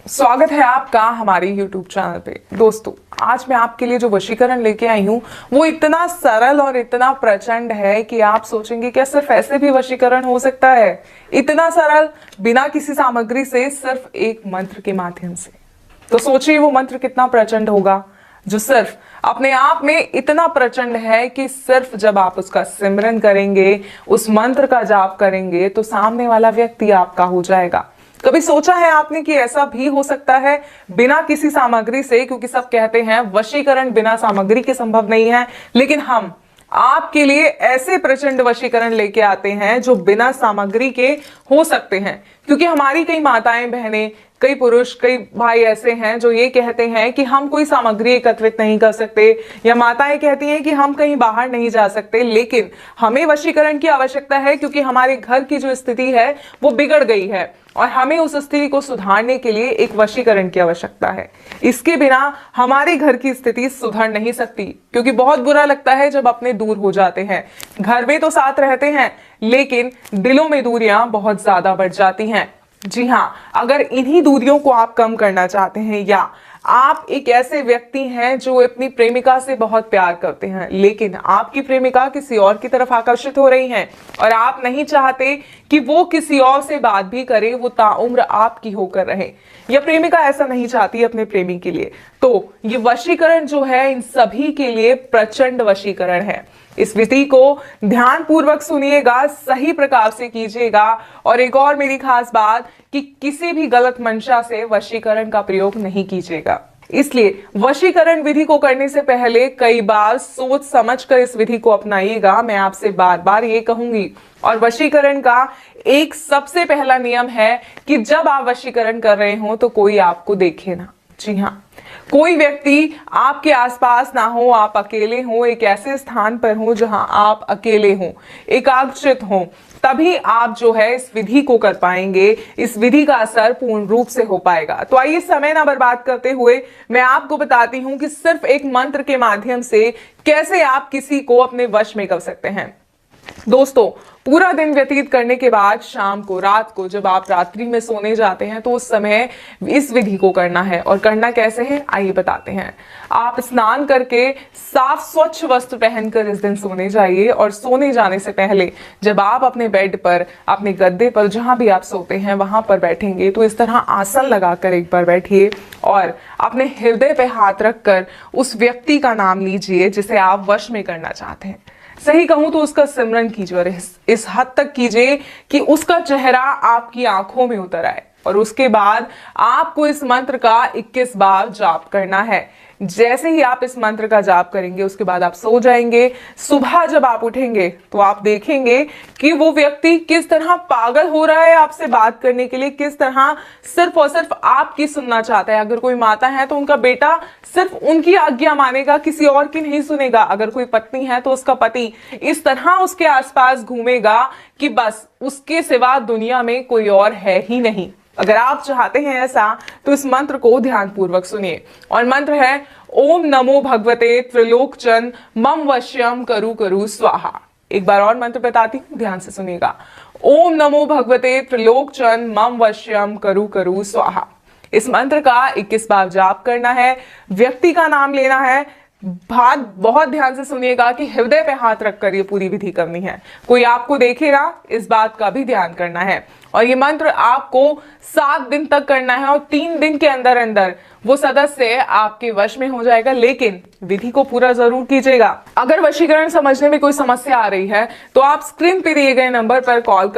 स्वागत है आपका हमारे YouTube चैनल पे। दोस्तों, आज मैं आपके लिए जो वशीकरण लेके आई हूँ वो इतना सरल और इतना प्रचंड है कि आप सोचेंगे क्या सिर्फ ऐसे भी वशीकरण हो सकता है? इतना सरल, बिना किसी सामग्री से, सिर्फ एक मंत्र के माध्यम से। तो सोचिए वो मंत्र कितना प्रचंड होगा, जो सिर्फ अपने आप में इतना प्रचंड है कि सिर्फ जब आप उसका सिमरन करेंगे, उस मंत्र का जाप करेंगे, तो सामने वाला व्यक्ति आपका हो जाएगा। कभी सोचा है आपने कि ऐसा भी हो सकता है बिना किसी सामग्री से? क्योंकि सब कहते हैं वशीकरण बिना सामग्री के संभव नहीं है, लेकिन हम आपके लिए ऐसे प्रचंड वशीकरण लेके आते हैं जो बिना सामग्री के हो सकते हैं। क्योंकि हमारी कई माताएं बहनें, कई पुरुष, कई भाई ऐसे हैं जो ये कहते हैं कि हम कोई सामग्री एकत्रित नहीं कर सकते, या माताएं कहती हैं कि हम कहीं बाहर नहीं जा सकते, लेकिन हमें वशीकरण की आवश्यकता है क्योंकि हमारे घर की जो स्थिति है वो बिगड़ गई है और हमें उस स्थिति को सुधारने के लिए एक वशीकरण की आवश्यकता है। इसके बिना हमारे घर की स्थिति सुधर नहीं सकती, क्योंकि बहुत बुरा लगता है जब अपने दूर हो जाते हैं। घर में तो साथ रहते हैं, लेकिन दिलों में दूरियां बहुत ज्यादा बढ़ जाती हैं। जी हाँ, अगर इन्हीं दूरियों को आप कम करना चाहते हैं, या आप एक ऐसे व्यक्ति हैं जो अपनी प्रेमिका से बहुत प्यार करते हैं, लेकिन आपकी प्रेमिका किसी और की तरफ आकर्षित हो रही हैं और आप नहीं चाहते कि वो किसी और से बात भी करे, वो ताउम्र आपकी होकर रहे, या प्रेमिका ऐसा नहीं चाहती अपने प्रेमी के लिए, तो ये वशीकरण जो है इन सभी के लिए प्रचंड वशीकरण है। इस विधि को ध्यान पूर्वक सुनिएगा, सही प्रकार से कीजिएगा। और एक और मेरी खास बात कि किसी भी गलत मंशा से वशीकरण का प्रयोग नहीं कीजिएगा। इसलिए वशीकरण विधि को करने से पहले कई बार सोच समझकर इस विधि को अपनाइएगा, मैं आपसे बार बार ये कहूंगी। और वशीकरण का एक सबसे पहला नियम है कि जब आप वशीकरण कर रहे हो तो कोई आपको देखे ना। जी हाँ, कोई व्यक्ति आपके आसपास ना हो, आप अकेले हो, एक ऐसे स्थान पर हो जहां आप अकेले हो, एकाग्रचित हो, तभी आप जो है इस विधि को कर पाएंगे। इस विधि का असर पूर्ण रूप से हो पाएगा। तो आइए समय ना बर्बाद करते हुए मैं आपको बताती हूं कि सिर्फ एक मंत्र के माध्यम से कैसे आप किसी को अपने वश में कर सकते हैं। दोस्तों, पूरा दिन व्यतीत करने के बाद शाम को, रात को, जब आप रात्रि में सोने जाते हैं, तो उस समय इस विधि को करना है। और करना कैसे है आइए बताते हैं। आप स्नान करके साफ स्वच्छ वस्त्र पहनकर इस दिन सोने जाइए, और सोने जाने से पहले जब आप अपने बेड पर, अपने गद्दे पर, जहां भी आप सोते हैं वहां पर बैठेंगे, तो इस तरह आसन लगाकर एक बार बैठिए और अपने हृदय पे हाथ रखकर उस व्यक्ति का नाम लीजिए जिसे आप वश में करना चाहते हैं। सही कहूं तो उसका सिमरन कीजिए, और इस हद तक कीजिए कि उसका चेहरा आपकी आंखों में उतर आए। और उसके बाद आपको इस मंत्र का 21 बार जाप करना है। जैसे ही आप इस मंत्र का जाप करेंगे, उसके बाद आप सो जाएंगे। सुबह जब आप उठेंगे तो आप देखेंगे कि वो व्यक्ति किस तरह पागल हो रहा है आपसे बात करने के लिए, किस तरह सिर्फ और सिर्फ आपकी सुनना चाहता है। अगर कोई माता है तो उनका बेटा सिर्फ उनकी आज्ञा मानेगा, किसी और की नहीं सुनेगा। अगर कोई पत्नी है तो उसका पति इस तरह उसके आसपास घूमेगा कि बस उसके सिवा दुनिया में कोई और है ही नहीं। अगर आप चाहते हैं ऐसा, तो इस मंत्र को ध्यान पूर्वक सुनिए। और मंत्र है ओम नमो भगवते त्रिलोकचन मम वश्यम करु करु स्वाहा। एक बार और मंत्र बताती हूं, ध्यान से सुनिएगा। ओम नमो भगवते त्रिलोकचन मम वश्यम करु करु स्वाहा। इस मंत्र का 21 बार जाप करना है, व्यक्ति का नाम लेना है। बात बहुत ध्यान से सुनिएगा कि हृदय पे हाथ रखकर ये पूरी विधि करनी है। कोई आपको देखेगा, इस बात का भी ध्यान करना है। और ये मंत्र आपको 7 दिन तक करना है, और 3 दिन के अंदर अंदर वो सदस्य आपके वश में हो जाएगा। लेकिन विधि को पूरा जरूर कीजिएगा। अगर वशीकरण समझने में कोई समस्या आ रही है तो आप स्क्रीन पे दिए गए नंबर पर कॉल कर